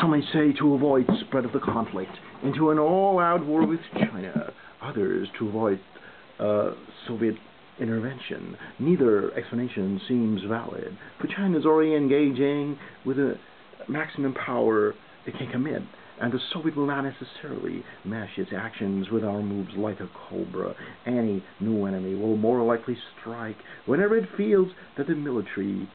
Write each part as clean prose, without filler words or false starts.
Some may say to avoid spread of the conflict into an all-out war with China, others to avoid Soviet intervention. Neither explanation seems valid, for China is already engaging with a maximum power it can commit, and the Soviet will not necessarily mesh its actions with our moves like a cobra. Any new enemy will more likely strike whenever it feels that the military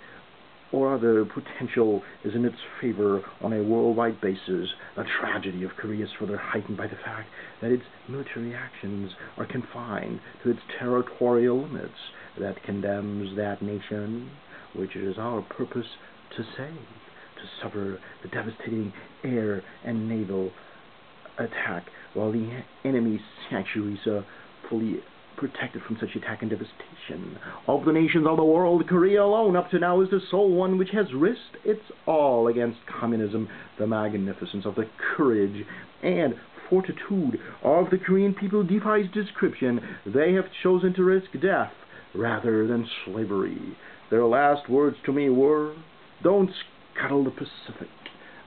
or other potential is in its favor on a worldwide basis. The tragedy of Korea is further heightened by the fact that its military actions are confined to its territorial limits. That condemns that nation, which it is our purpose to save, to suffer the devastating air and naval attack, while the enemy's sanctuaries are fully protected from such attack and devastation. Of the nations of the world, Korea alone up to now is the sole one which has risked its all against communism. The magnificence of the courage and fortitude of the Korean people defies description. They have chosen to risk death rather than slavery. Their last words to me were, "Don't scuttle the Pacific.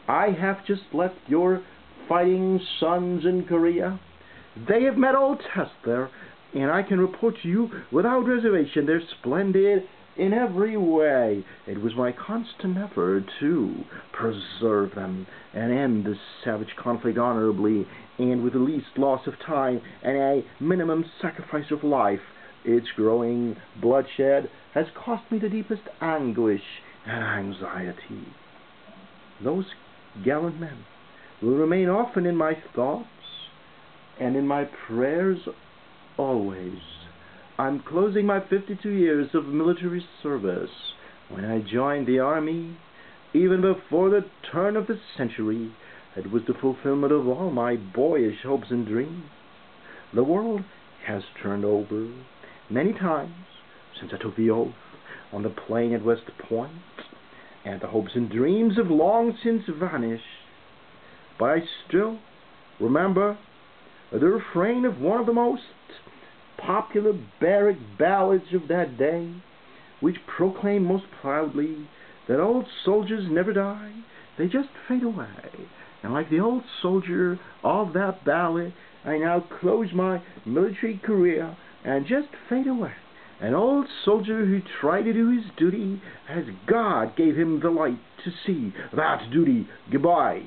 I have just left your fighting sons in Korea. They have met all tests there, and I can report to you without reservation they're splendid in every way. It was my constant effort to preserve them and end this savage conflict honorably and with the least loss of time and a minimum sacrifice of life. Its growing bloodshed has cost me the deepest anguish and anxiety. Those gallant men will remain often in my thoughts and in my prayers always. I'm closing my 52 years of military service. When I joined the army, even before the turn of the century, it was the fulfillment of all my boyish hopes and dreams. The world has turned over many times since I took the oath on the plain at West Point, and the hopes and dreams have long since vanished. But I still remember the refrain of one of the most popular barrack ballads of that day, which proclaimed most proudly that old soldiers never die, they just fade away. And like the old soldier of that ballad, I now close my military career and just fade away. An old soldier who tried to do his duty as God gave him the light to see that duty. Goodbye.